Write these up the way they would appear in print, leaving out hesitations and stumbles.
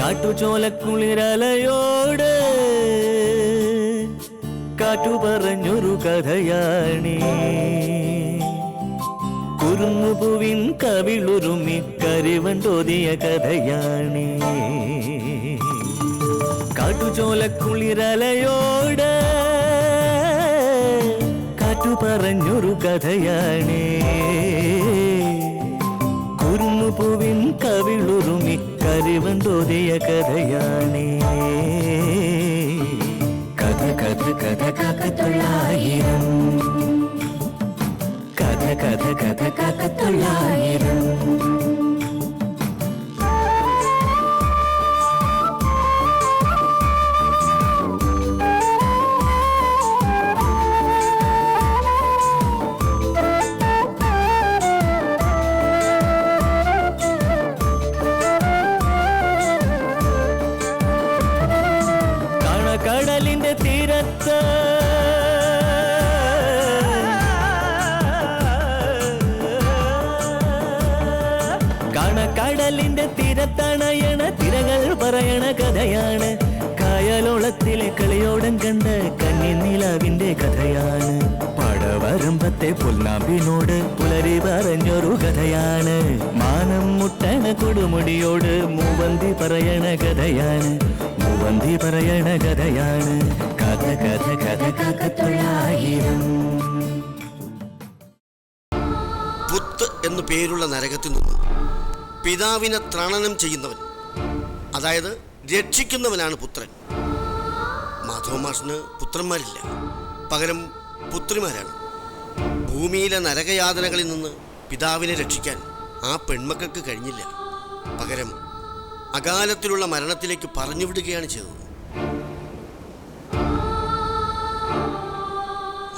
കാട്ടുചോലക്കുളിരലയോട് കാറ്റു പറഞ്ഞൊരു കഥയാണീ. കുരുന്നുപൂവിൻ കവിളുരുമി കരിവണ്ടോതിയ കഥയാണീ. കാട്ടുചോലക്കുളിരലയോട് കാറ്റു പറഞ്ഞൊരു കഥയാണീ. കുരുന്നുപൂവിൻ കവിളുരുമി കരിവണ്ടോതിയ കഥയാണീ. കഥ കഥ കഥ കാക്കത്തൊള്ളായിരം, കഥ കഥ കഥ കാക്കത്തൊള്ളായിരം. കടലിന്റെ തീരത്ത് കടലിന്റെ തീരത്തണയണ തിരകൾ പറയണ കഥയാണ്. കായലോളത്തിലെ കളിയോടം കണ്ട കന്നിനിലാവിന്റെ കഥയാണ്. പടവരമ്പത്തെ പുൽനാമ്പിനോട് പുലരി പറഞ്ഞൊരു കഥയാണ്. മാനം മുട്ടണ കൊടുമുടിയോട് മൂവന്തി പറയണ കഥയാണ്. മൂവന്തി പറയണ കഥയാണ്. കഥ കഥ കഥ കാക്കത്തൊള്ളായിരം. പുത്ത് എന്നു പേരുള്ള നരകത്തിൽ നിന്ന് പിതാവിനെ ത്രാണനം ചെയ്യുന്നവൻ, അതായത് രക്ഷിക്കുന്നവനാണ് പുത്രൻ. മാധവമാഷിന് പുത്രന്മാരില്ല, പകരം പുത്രിമാരാണ്. ഭൂമിയിലെ നരകയാതനകളിൽ നിന്ന് പിതാവിനെ രക്ഷിക്കാൻ ആ പെൺമക്കൾക്ക് കഴിഞ്ഞില്ല. പകരം അകാലത്തിലുള്ള മരണത്തിലേക്ക് പറഞ്ഞുവിടുകയാണ് ചെയ്തത്.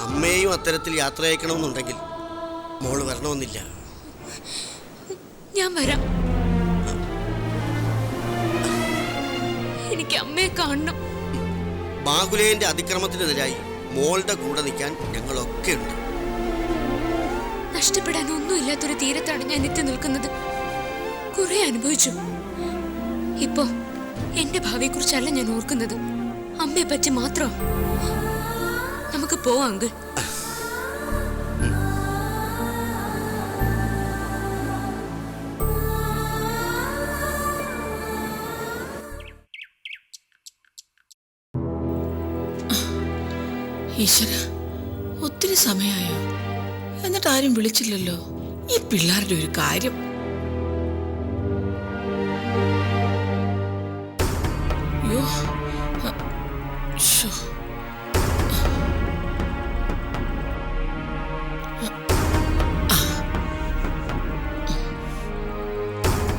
അമ്മയെയും അത്തരത്തിൽ യാത്ര അയക്കണമെന്നുണ്ടെങ്കിൽ മോള് വരണമെന്നില്ല. ഞാൻ വരാം. എനിക്ക് അമ്മയെ കാണണം. ബാഹുലേയന്റെ അതിക്രമത്തിനെതിരായി മോളുടെ കൂടെ നിൽക്കാൻ ഞങ്ങളൊക്കെ ഉണ്ട്. നഷ്ടപ്പെടാൻ ഒന്നുമില്ലാത്തൊരു തീരത്താണ് ഞാൻ എത്തി നിൽക്കുന്നത്. കുറെ അനുഭവിച്ചു. ഇപ്പോ എന്റെ ഭാവിയെ കുറിച്ചല്ല ഞാൻ ഓർക്കുന്നത്, അമ്മയെ പറ്റി മാത്രം. നമുക്ക് പോവാം അങ്കിൾ. ഈശ്വര, ഒത്തിരി സമയമായോ? എന്നിട്ട് ആരും വിളിച്ചില്ലല്ലോ. ഈ പിള്ളേരുടെ ഒരു കാര്യം. അയ്യോ,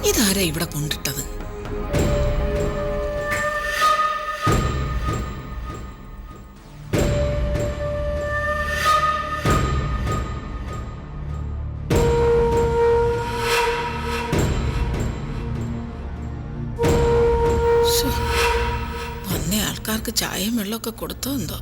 ഇതാരാ ഇവിടെ കൊണ്ടിട്ടത്? വന്ന ആൾക്കാർക്ക് ചായയും വെള്ളമൊക്കെ കൊടുത്തോ എന്തോ.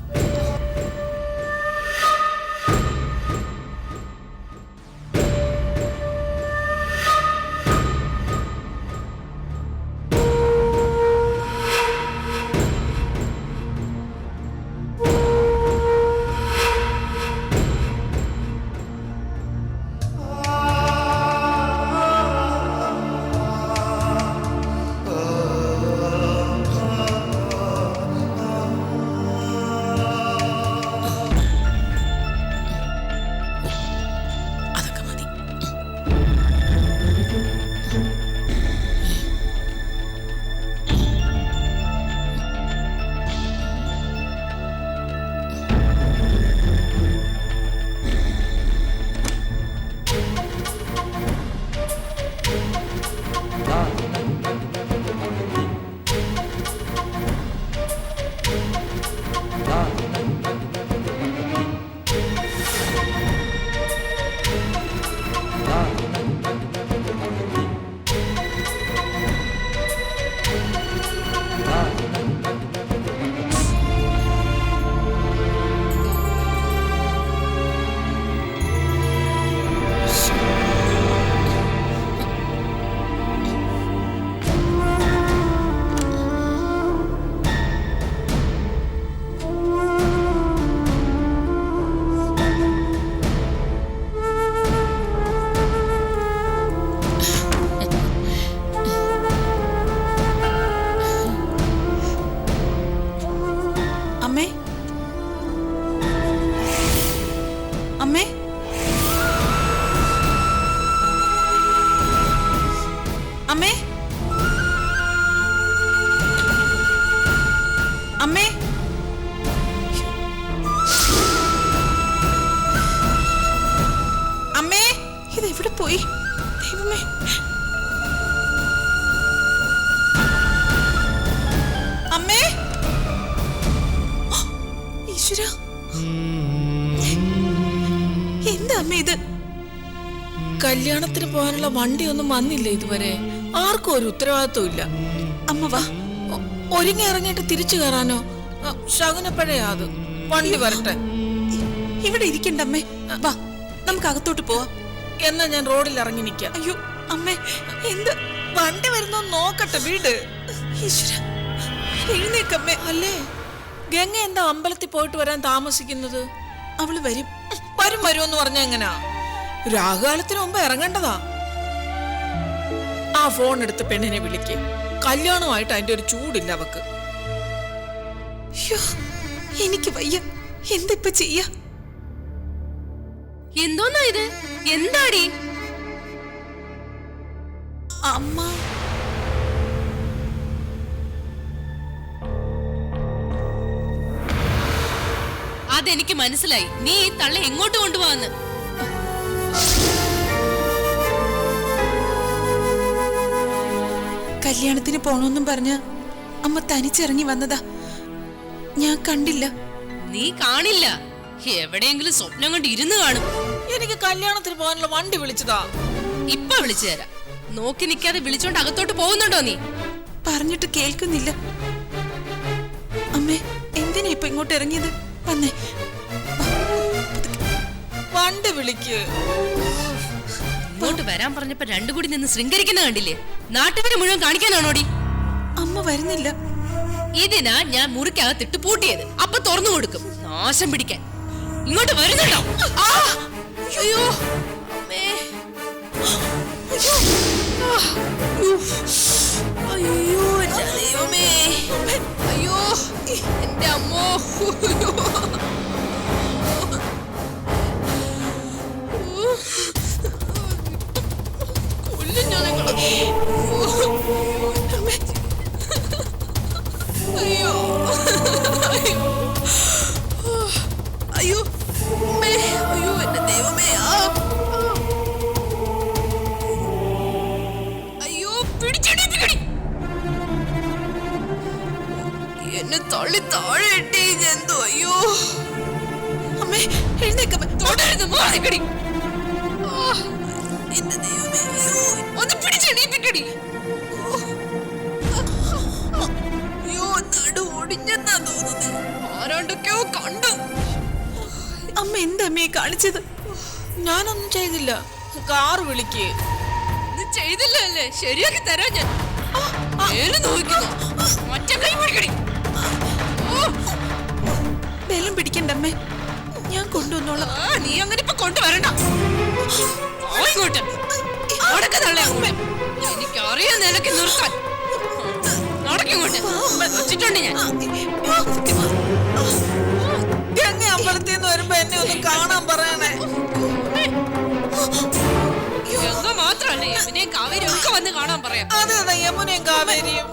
അമ്മേ അമ്മേ അമ്മേ ഇതെവിടെ പോയി ദൈവമേ അമ്മേ ഈശ്വര എന്താ അമ്മേ ഇത് കല്യാണത്തിന് പോകാനുള്ള വണ്ടിയൊന്നും വന്നില്ല ഇതുവരെ ആർക്കും ഒരു ഉത്തരവാദിത്വം ഇല്ല അമ്മ വാ ഒരുങ്ങി ഇറങ്ങിയിട്ട് തിരിച്ചു കയറാനോ ശകുനപ്പഴയാ അത് വണ്ടി വരട്ടെ ഇവിടെ ഇരിക്കണ്ടമ്മേ വാ നമുക്ക് അകത്തോട്ട് പോവാം എന്നാ ഞാൻ റോഡിൽ ഇറങ്ങി നിൽക്കാം അയ്യോ അമ്മേ എന്ത് വണ്ടി വരുന്നോ നോക്കട്ടെ വീട് ഈശ്വര എഴുന്നേക്കമ്മേ അല്ലേ ഗംഗ എന്താ അമ്പലത്തിൽ പോയിട്ട് വരാൻ താമസിക്കുന്നത് അവള് വരും വരും വരുമെന്ന് പറഞ്ഞ എങ്ങനാ രാഹുകാലത്തിന് മുമ്പ് ഇറങ്ങേണ്ടതാ ആ ഫോൺ എടുത്ത് പെണ്ണിനെ വിളിക്ക് കല്യാണമായിട്ട് അതിന്റെ ഒരു ചൂടില്ല അവക്ക് എനിക്ക് വയ്യ എന്തിപ്പ ചെയ്യ എന്തോന്നാ ഇത് എന്താടി അമ്മ അതെനിക്ക് മനസ്സിലായി നീ ഈ തള്ള എങ്ങോട്ട് കൊണ്ടുപോവാന്ന് കല്യാണത്തിന് പോണോന്നും പറഞ്ഞ അമ്മ തനിച്ചിറങ്ങി വന്നതാ ഞാൻ കണ്ടില്ല നീ കാണില്ല എവിടെയെങ്കിലും സ്വപ്നം കൊണ്ട് ഇരുന്ന് കാണും എനിക്ക് കല്യാണത്തിന് പോകാനുള്ള വണ്ടി വിളിച്ചതാ ഇപ്പൊ വിളിച്ചു തരാം നോക്കി നിൽക്കാതെ വിളിച്ചോണ്ട് അകത്തോട്ട് പോകുന്നുണ്ടോ നീ പറഞ്ഞിട്ട് കേൾക്കുന്നില്ല അമ്മേ എന്തിനാ ഇപ്പൊ ഇങ്ങോട്ട് ഇറങ്ങിയത് വന്നേ വണ്ടി വിളിക്ക് ഇങ്ങോട്ട് വരാൻ പറഞ്ഞപ്പോ രണ്ടു കൂടി നിന്ന് ശൃംഗരിക്കുന്ന കണ്ടില്ലേ നാട്ടുകാരെ മുഴുവൻ കാണിക്കാനാണോടി അമ്മ വരുന്നില്ല ഇതിനാ ഞാൻ മുറിക്കകത്തിട്ട് പൂട്ടിയത് അപ്പൊ തുറന്നു കൊടുക്കും നാശം പിടിക്കാൻ ഇങ്ങോട്ട് വരുന്നുണ്ടോ അയ്യോ അമ്മേ അയ്യോ എന്റെ ദൈവമേ അയ്യോ എന്റെ അമ്മോ കൊല്ലും ഞാൻ നിങ്ങളെ അയ്യോ അയ്യോ അമ്മേ അയ്യോ എന്റെ ദൈവമേ അയ്യോ പിടിച്ചെടുപ്പിക്കടി എന്നെ തള്ളി താഴെ ഇട്ടേ എന്തോ അയ്യോ അമ്മേ എഴുന്നേക്കമ്മേ തൊടരുത് മാറിക്കടി എന്റെ ദൈവമേ അയ്യോ ഒന്ന് പിടിച്ചെണീപ്പിക്കടി അയ്യോ നടു ഒടിഞ്ഞെന്നാ തോന്നുന്നത് ആരാണ്ടൊക്കെയോ കണ്ടു അമ്മ എന്തമ്മയെ കാണിച്ചത് ഞാനൊന്നും ചെയ്തില്ല കാർ വിളിക്ക് ഇത് ചെയ്തില്ലല്ലേ ശരിയാക്കി തരാം ഞാൻ നേരെ നോക്കുന്നു മറ്റേ കൈ പിടിക്കടി ബലം പിടിക്കണ്ടമ്മേ ഞാൻ കൊണ്ടുവന്നോളാം നീ അങ്ങനെ ഇപ്പൊ കൊണ്ടുവരണ്ട ഇങ്ങോട്ട് അവിടൊക്കെ തള്ളേ അമ്മ എനിക്കറിയാം നിനക്ക് നിർത്താൻ നടക്കിങ്ങോട്ട് വെച്ചിട്ടുണ്ട് ഞാൻ ഗംഗ അമ്പലത്തിന്ന് വരുമ്പോ എന്നെ ഒന്ന് കാണാൻ പറയണേ ഗംഗ മാത്രല്ല യമുനയും കാവേരിയും ഒക്കെ വന്ന് കാണാൻ പറയാം അതെ അതെ യമുനയും കാവേരിയും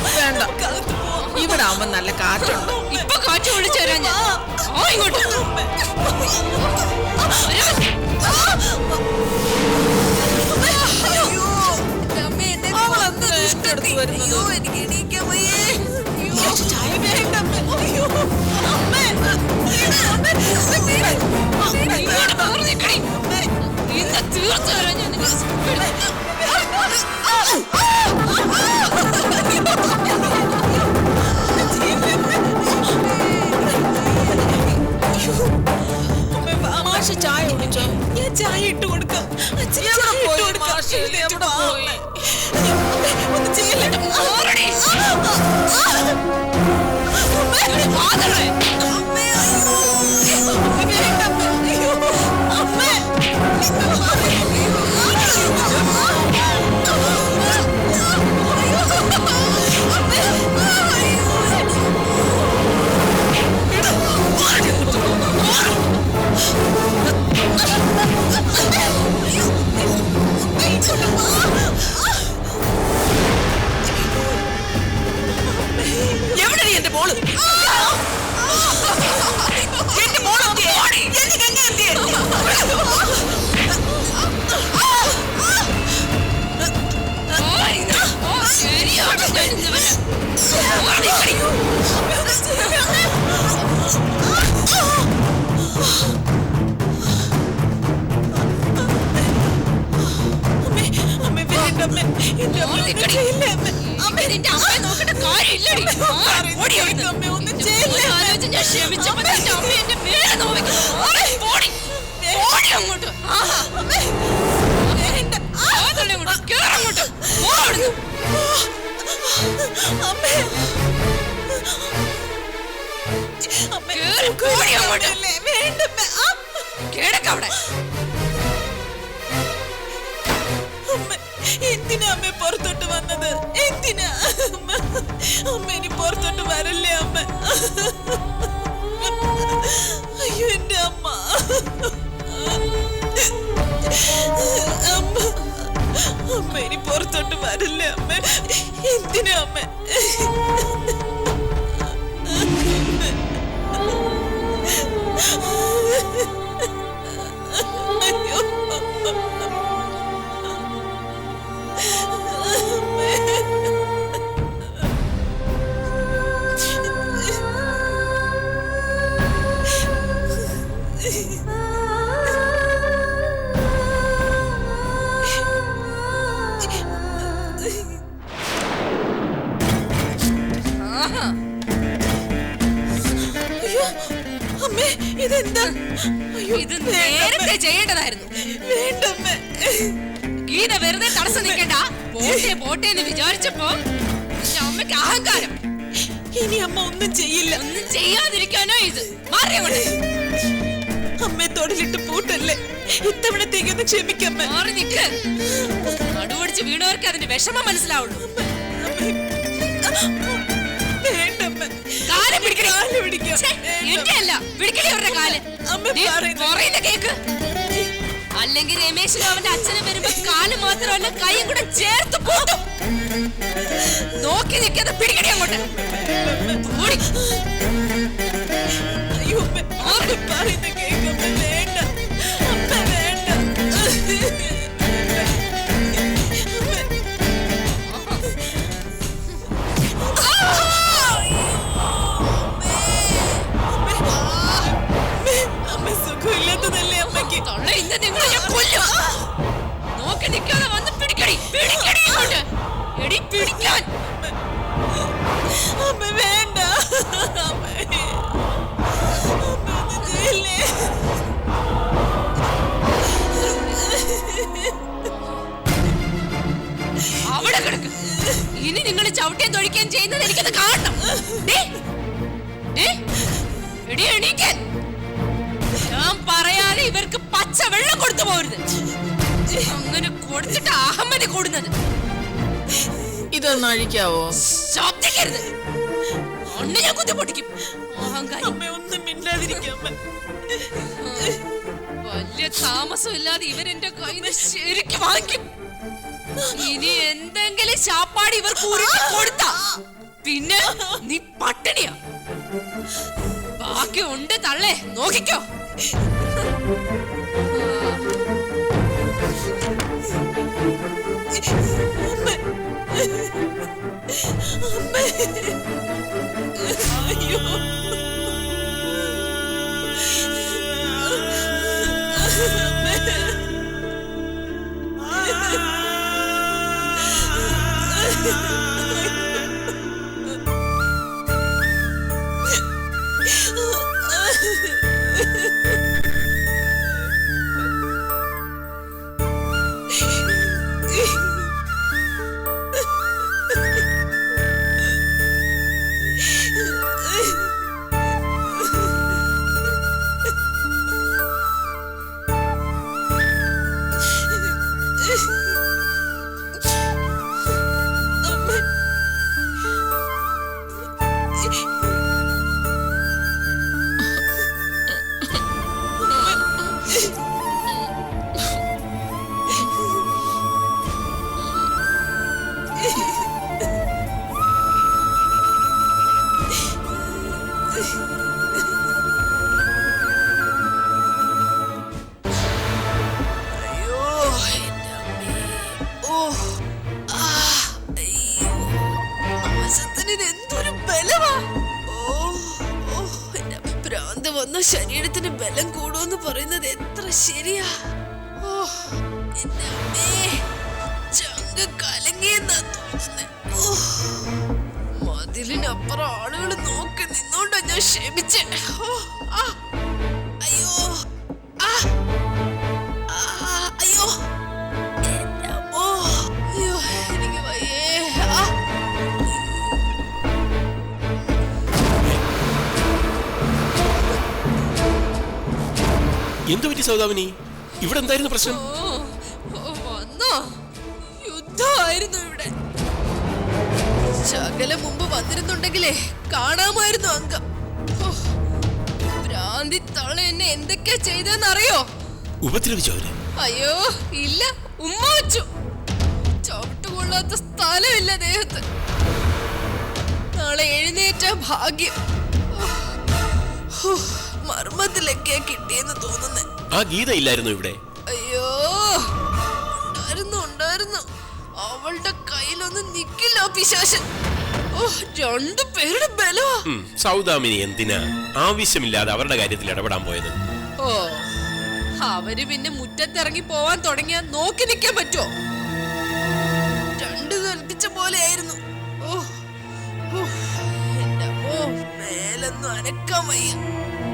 വേണ്ട ഇവിടെ ആവുമ്പോ നല്ല കാറ്റുണ്ട് ഇപ്പൊ കാറ്റ് വിളിച്ചു തരാം ഞാൻ ഇങ്ങോട്ട് എനിക്ക് എണീക്കാൻ വയ്യേ ചായ വേണ്ടമ്മേ ഇന്ന് തീർത്തു തരാം ഞാൻ മാഷ് ചായ കുടിച്ചോ ഞാൻ ചായ ഇട്ട് കൊടുക്കാം എന്റെ അമ്മ ഒന്നും ചെയ്യില്ലേ അമ്മേ. അമ്മേ, നിന്റെ അമ്മയെ നോക്കേണ്ട കാര്യമില്ലടി. ഓടി അവിടുന്ന്. അമ്മേ, ഒന്നും നിന്റെ ചെയ്യില്ലേ മോനെ അമ്മേ. ആലോചിച്ച് ഞാൻ ക്ഷമിച്ചപ്പോൾ നിന്റെ അമ്മ എന്റെ മേലെ നോവിക്കുന്നു. ഓടി. ഓടി അങ്ങോട്ട്. ആഹാ. അമ്മേ, വേണ്ട. ആദളെ അങ്ങോട്ട്. കേറ് അങ്ങോട്ട്. പോ അവിടുന്ന്. അമ്മേ, അമ്മേ, കേറി ഓടി അങ്ങോട്ട്. അമ്മേ, വേണ്ട അമ്മേ. കിടക്കവിടെ. അമ്മ, എന്തിനാ അമ്മ പുറത്തോട്ട് വന്നത്? എന്തിനാ അമ്മ? അമ്മ ഇനി പുറത്തോട്ട് വരല്ലേ അമ്മ? അയ്യോ എന്റെ അമ്മ. അമ്മ, അമ്മ ഇനി പുറത്തോട്ട് വരല്ലേ അമ്മ? എന്തിനാ അമ്മ? അയ്യോ അയ്യോ അമ്മേ, ഇതെന്താ? അയ്യോ, ഇത് നേരത്തെ ചെയ്യേണ്ടതായിരുന്നു. വേണ്ടമ്മേ. ഗീത വെറുതെ തടസ്സം നിൽക്കണ്ട. പോട്ടെ പോട്ടെ എന്ന് വിചാരിച്ചപ്പോ നിന്റെ അമ്മയ്ക്ക് അഹങ്കാരം. ഇനി അമ്മ ഒന്നും ചെയ്യില്ല. ഒന്നും ചെയ്യാതിരിക്കാനോ ഇത്. മാറി അങ്ങോട്ട്. അമ്മയെ തൊടലിട്ട് പൂട്ടല്ലേ. ഇത്തവണത്തേക്കൊന്ന് ക്ഷമിക്കമ്മേ. മാറി നിൽക്ക്. നടുവടിച്ച് വീണവർക്ക് അതിന്റെ വിഷമം മനസ്സിലാവുള്ളൂ. വേണ്ടമ്മേ. കാല് പിടിക്കണേ. കാല് പിടിക്കാം. ഛെ, എന്റെ അല്ല, പിടിക്കണേ അവരുടെ കാല്. അമ്മ നീ പറയുന്നത് പറയുന്ന കേക്ക്. അല്ലെങ്കിൽ രമേശിനും അവന്റെ അച്ഛനും വരുമ്പോ കാല് മാത്രമല്ല കൈയും കൂടെ ചേർത്ത് പൂട്ടും. നോക്കി നിൽക്കാതെ പിടിക്കണേ അങ്ങോട്ട്. ഓടി. അയ്യോ അമ്മേ, അമ്മ പറയുന്ന കേക്കമ്മ. വേണ്ട അമ്മ, വേണ്ട. അമ്മ സുഖമില്ലാത്തതല്ലേ അമ്മയ്ക്ക്? തൊള്ള ഇന്ന് നിങ്ങളെ ഞാൻ കൊല്ലും. നോക്കി നിൽക്കാതെ വന്ന് പിടിക്കടി. പിടിക്കടി അങ്ങോട്ട്. എടി പിടിക്കാൻ. അമ്മ വേണ്ട. അമ്മ ഒന്നും ചെയ്യില്ലേ. അവിടെ കിടക്ക്. ഇനി നിങ്ങൾ ചവിട്ടിയും തൊഴിക്കുകയും ചെയ്യുന്നത് എനിക്കത് കാണണം. ദേ. എടി എണീക്കാൻ. ഞാൻ പറയാതെ ഇവർക്ക് പച്ച വെള്ളം കൊടുത്തു പോരുത്. അങ്ങനെ കൊടുത്തിട്ട് അഹമ്മദ് കൂടുന്നത്. ഇതൊന്ന് അഴിക്കാവോ? ശബ്ദിക്കരുത്. അന്ന് ഞാൻ കുത്തി പൊട്ടിക്കും. അഹങ്കാരി. അമ്മ ഒന്നും മിണ്ടാതിരിക്കാം. വലിയ താമസമില്ലാതെ ഇവരെന്റെ കയ്യിൽ നിന്ന് ശരിക്കും വാങ്ങിക്കും. ഇനി എന്തെങ്കിലും ശാപ്പാട് ഇവർക്ക് ഉരുട്ടി കൊടുത്താ പിന്നെ നീ പട്ടിണിയാ. ബാക്കി ഉണ്ട് തള്ളേ, നോക്കിക്കോ. അയ്യോ ശരീരത്തിന് ബലം കൂടുമെന്ന് പറയുന്നത് എത്ര ശരിയാ. ഓ എന്റെ അമ്മേ, ചങ്ക് അങ്ങ് കലങ്ങിയെന്നാ തോന്നുന്നേ. ഓ, മതിലിനപ്പുറം ആളുകൾ നോക്കി നിന്നോണ്ടാ ഞാൻ ക്ഷമിച്ചേ. ഓ, ആ, അയ്യോ, ആ, ആ, അയ്യോ, എൻ്റെ അമ്മോ, അയ്യോ, എനിക്ക് വയ്യേ. ആ, എന്തു പറ്റി സൗദാമിനി? ഇവിടെ എന്തായിരുന്നു പ്രശ്നം? വന്നോ? യുദ്ധമായിരുന്നു ഇവിടെ. ശകലം മുമ്പ് വന്നിരുന്നുണ്ടെങ്കിലേ കാണാമായിരുന്നു അംഗം. ഭ്രാന്തി തള എന്നെ എന്തൊക്കെയാ ചെയ്തെന്നറിയോ? ഉപദ്രവിച്ചോ അവര്? അയ്യോ ഇല്ല, ഉമ്മ വെച്ചു. ചവിട്ടുകൊള്ളാത്ത സ്ഥലമില്ല ദേഹത്ത്. നാളെ എഴുന്നേറ്റ ഭാഗ്യം. മർമ്മത്തിലൊക്കെ കിട്ടിയെന്ന് തോന്നുന്നേ. ആ ഗീത ഇല്ലായിരുന്നു ഇവിടെ? അയ്യോ, ഉണ്ടായിരുന്നു. അവളുടെ കയ്യിലൊന്നും നിക്കില്ല പിശാചൻ. ഓ, രണ്ടു പേരുടെ ബലവാ. സൗദാമിനി എന്തിനാ ആവശ്യമില്ലാതെ അവരുടെ കാര്യത്തിൽ ഇടപെടാൻ പോയത്? ഓ, അവര് പിന്നെ മുറ്റത്തിറങ്ങി പോവാൻ തുടങ്ങിയ നോക്കി നിൽക്കാൻ പറ്റുമോ? രണ്ടു കൽപ്പിച്ച പോലെയായിരുന്നു. ഓ, എന്റെ അമ്മോ, മേലൊന്നും അനക്കാൻ വയ്യ.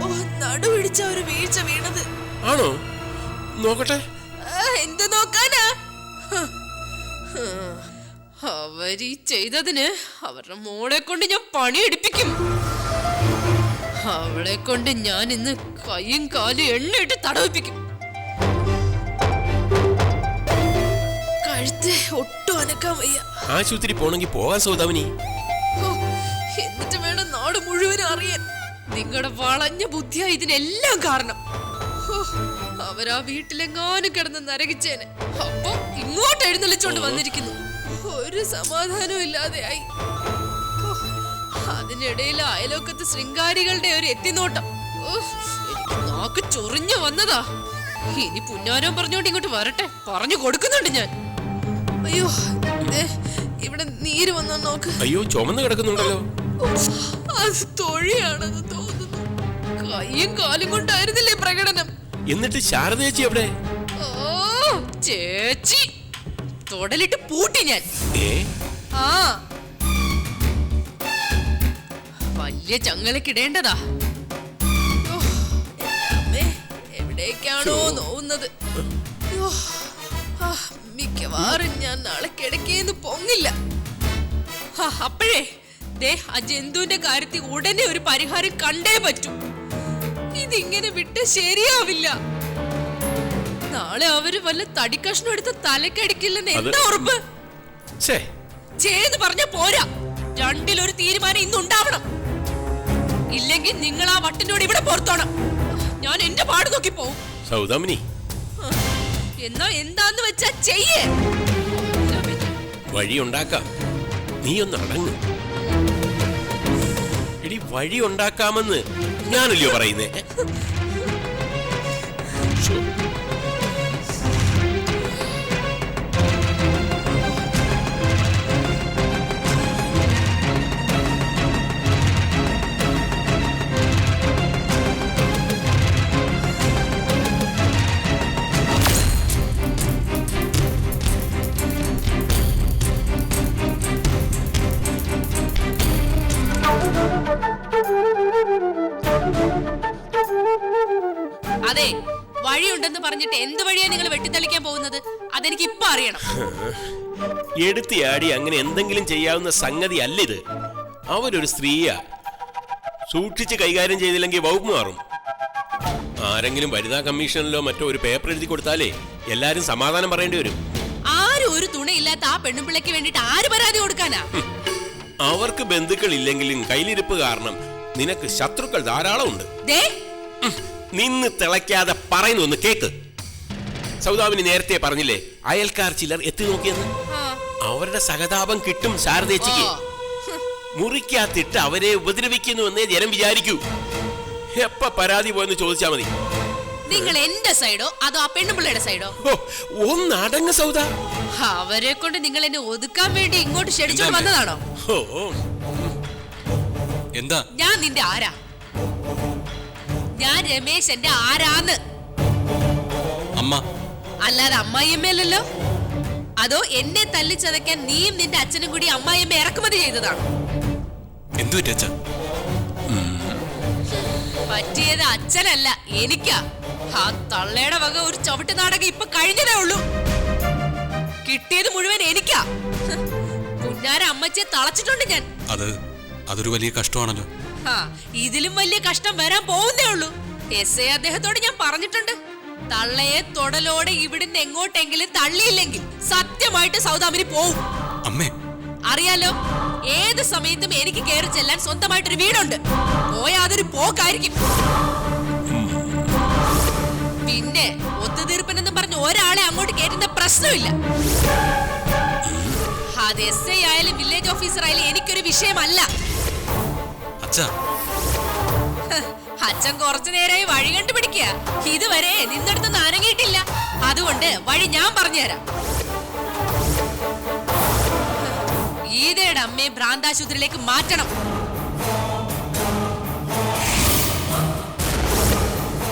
ഓ, നടുപിടിച്ച ഒരു വീഴ്ച വീണത്. ആണോ? നോക്കട്ടെ. എന്ത് നോക്കാനാ? അവരീ ചെയ്തതിന് അവരുടെ മോളെ കൊണ്ട് ഞാൻ പണിയെടുപ്പിക്കും. അവളെ കൊണ്ട് ഞാൻ ഇന്ന് കൈയും കാലും എണ്ണയിട്ട് തടവിപ്പിക്കും. കഴുത്ത് ഒട്ടും അനക്കാൻ വയ്യ. ആശുപത്രി പോണെങ്കിൽ പോകാൻ സൗദാമിനി. എന്നിട്ട് വേണം നാട് മുഴുവനും അറിയാൻ. നിങ്ങളുടെ വളഞ്ഞ ബുദ്ധിയാ ഇതിനെല്ലാം കാരണം. അവരാ വീട്ടിലെങ്ങാനും കിടന്ന് നരകിച്ചേനെ. അപ്പൊ ഇങ്ങോട്ട് എഴുന്നള്ളിച്ചോണ്ട് വന്നിരിക്കുന്നു. ഒരു സമാധാനവും ഇല്ലാതെയായി. അതിനിടയിൽ അയലോക്കത്ത് ശൃംഗാരികളുടെ ഒരു എത്തിനോട്ടം. എനിക്ക് നാക്ക് ചൊറിഞ്ഞു വന്നതാ. ഇനി പുന്നാരോ പറഞ്ഞോണ്ട് ഇങ്ങോട്ട് വരട്ടെ, പറഞ്ഞു കൊടുക്കുന്നുണ്ട് ഞാൻ. അയ്യോ, ഇവിടെ നീര് വന്നോ നോക്ക്. അയ്യോ, ചുമന്ന് കിടക്കുന്നുണ്ടല്ലോ. അത് തൊഴിയാണെന്ന് തോന്നുന്നു. കയ്യും കാലും കൊണ്ടായിരുന്നില്ലേ പ്രകടനം? എന്നിട്ട് ശാരദ ചേച്ചി എവിടെ? ഓ, ചേച്ചി തൊടലിട്ട് പൂട്ടി ഞാൻ. ആ, വലിയ ചങ്ങലക്കിടേണ്ടതാ. എവിടേക്കാണോ നോവുന്നത്? മിക്കവാറും ഞാൻ നാളെ കിടക്കേന്ന് പൊങ്ങില്ല. അപ്പോഴേ ദേ, ആ ജന്തുവിന്റെ കാര്യത്തിൽ ഉടനെ ഒരു പരിഹാരം കണ്ടേ പറ്റൂ. ഇതിങ്ങനെ വിട്ട് ശരിയാവില്ല. നാളെ അവര് വല്ല തടിക്കഷ്ണം എടുത്ത് തലക്കടിക്കില്ലെന്ന് എന്താ ഉറപ്പ്? ചെയ്ത് പറഞ്ഞ പോരാ, രണ്ടിലൊരു തീരുമാനം ഇന്നുണ്ടാവണം. ഇല്ലെങ്കിൽ നിങ്ങൾ ആ വട്ടിനോട് ഇവിടെ പുറത്തോണം. ഞാൻ എന്റെ പാട് നോക്കി പോവും. സൗദാമിനി, എന്നാ എന്താന്ന് വെച്ചാ ചെയ്യേ. വഴി ഉണ്ടാക്കാം, നീ ഒന്ന് അടങ്ങ്. എടി, വഴി ഉണ്ടാക്കാമെന്ന് ഞാനല്ലയോ പറയുന്നേ? അതെ, വഴിയുണ്ടെന്ന് പറഞ്ഞിട്ട് എന്ത് വഴിയാ നിങ്ങൾ വെട്ടിത്തെളിക്കാൻ പോകുന്നത്? അതെനിക്ക് ഇപ്പൊ അറിയണം. എടുത്തിയാടി അങ്ങനെ എന്തെങ്കിലും ചെയ്യാവുന്ന സംഗതി അല്ല ഇത്. അവരൊരു സ്ത്രീയാ. സൂക്ഷിച്ച് കൈകാര്യം ചെയ്തില്ലെങ്കിൽ വകുപ്പ് മാറും. ആരെങ്കിലും വനിതാ കമ്മീഷനിലോ മറ്റോ ഒരു പേപ്പർ എഴുതി കൊടുത്താലേ എല്ലാരും സമാധാനം പറയേണ്ടി വരും. ആരും ഒരു തുണയില്ലാത്ത ആ പെണ്ണുപിള്ളയ്ക്ക് വേണ്ടിട്ട് ആര് പരാതി കൊടുക്കാനാ? അവർക്ക് ബന്ധുക്കൾ ഇല്ലെങ്കിലും കയ്യിലിരിപ്പ് കാരണം നിനക്ക് ശത്രുക്കൾ ധാരാളം ഉണ്ട്. നിന്ന് തിളയ്ക്കാതെ പറയുന്നു ഒന്ന് കേക്ക്. സൗദാമിനി നേരത്തെ പറഞ്ഞില്ലേ അയൽക്കാർ ചിലർ എത്തി നോക്കിയെന്ന്. അവരുടെ സഹതാപം കിട്ടും ശാരദേച്ചിക്ക്. മുറിക്കകത്തിട്ട് അവരെ ഉപദ്രവിക്കുന്നുവെന്നേ ജനം വിചാരിക്കൂ. എപ്പ പരാതി പോയെന്ന് ചോദിച്ചാ മതി. നിങ്ങൾ എന്റെ സൈഡോ അതോ ആ പെണ്ണുപിള്ളയുടെ സൈഡോ? ഒന്നടങ്ങ് സൗദ. അവരെ കൊണ്ട് നിങ്ങൾ എന്നെ ഒതുക്കാൻ വേണ്ടി ഇങ്ങോട്ട് ക്ഷണിച്ചോണ്ട് വന്നതാണോ? എന്താ? ഞാൻ നിന്റെ ആരാ? ഞാൻ രമേശ് എന്റെ ആരാന്ന്. അമ്മ അല്ലാതെ അമ്മായിയമ്മയല്ലോ. അതോ എന്നെ തല്ലിച്ചതയ്ക്കാൻ നീയും നിന്റെ അച്ഛനും കൂടി അമ്മായിയമ്മ ഇറക്കുമതി ചെയ്തതാണ്? എന്തു പറ്റി അച്ഛാ? പറ്റിയത് അച്ഛനല്ല, എനിക്കാ. ആ തള്ളയുടെ വക ഒരു ചവിട്ട് നാടകം ഇപ്പൊ കഴിഞ്ഞതേ ഉള്ളൂ. കിട്ടിയത് മുഴുവൻ എനിക്കാ. പുന്നാര അമ്മച്ചിയെ തളച്ചിട്ടുണ്ട് ഞാൻ. അതൊരു വലിയ കഷ്ടമാണല്ലോ. ഇതിലും വലിയ കഷ്ടം വരാൻ പോകുന്നേ ഉള്ളൂ. എസ്ഐ അദ്ദേഹത്തോട് ഞാൻ പറഞ്ഞിട്ടുണ്ട്, തള്ളയെ തൊടലോടെ ഇവിടുന്ന് എങ്ങോട്ടെങ്കിലും തള്ളിയില്ലെങ്കിൽ സത്യമായിട്ട് സൗദാമിനി പോവും. അമ്മേ, അറിയാലോ, ഏത് സമയത്തും എനിക്ക് കയറി ചെല്ലാൻ സ്വന്തമായിട്ടൊരു വീടുണ്ട്. പോയാ അതൊരു പോക്കായിരിക്കും. പിന്നെ ഒത്തുതീർപ്പനെന്ന് പറഞ്ഞ് ഒരാളെ അങ്ങോട്ട് കയറ്റുന്ന പ്രശ്നമില്ല. അത് എസ്ഐ ആയാലും വില്ലേജ് ഓഫീസർ ആയാലും എനിക്കൊരു വിഷയമല്ല. അച്ഛൻ കുറച്ചു നേരമായി വഴി കണ്ടുപിടിക്കുക. ഇതുവരെ നിന്നെടുത്തൊന്നും അനങ്ങിയിട്ടില്ല. അതുകൊണ്ട് വഴി ഞാൻ പറഞ്ഞുതരാം. ഗീതയുടെ അമ്മയെ ഭ്രാന്താശുപത്രിയിലേക്ക് മാറ്റണം.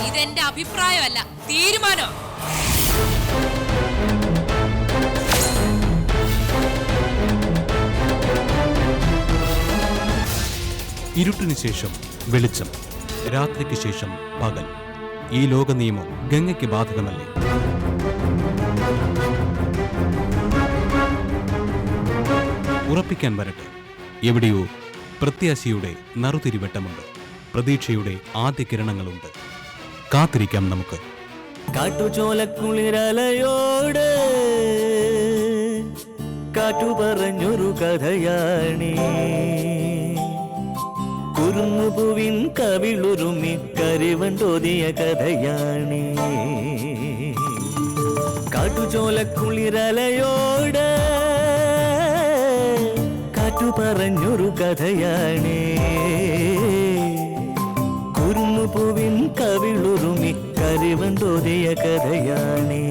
ഇതെന്റെ അഭിപ്രായമല്ല, തീരുമാനം. ഇരുട്ടിന് ശേഷം വെളിച്ചം, രാത്രിക്ക് ശേഷം പകൽ. ഈ ലോക നിയമം ഗംഗയ്ക്ക് ബാധകമല്ലേ? ഉറപ്പിക്കാൻ വരട്ടെ, എവിടെയോ പ്രത്യാശയുടെ നറുതിരിവട്ടമുണ്ട്, പ്രതീക്ഷയുടെ ആദ്യ കിരണങ്ങളുണ്ട്. കാത്തിരിക്കാം നമുക്ക്. കാട്ടുചോലക്കുളിരലയോട് കാറ്റു പറഞ്ഞൊരു കഥയാണേ, കുറുമുപുവിൻ കവിളുരുമി കരിവണ്ടോതിയ കഥയാണേ. കാട്ടുചോലക്കുളിരലയോട് കാറ്റു പറഞ്ഞൊരു കഥയാണേ, കുറുമുപുവിൻ കവിളുരുമി കരിവണ്ടോതിയ കഥയാണേ.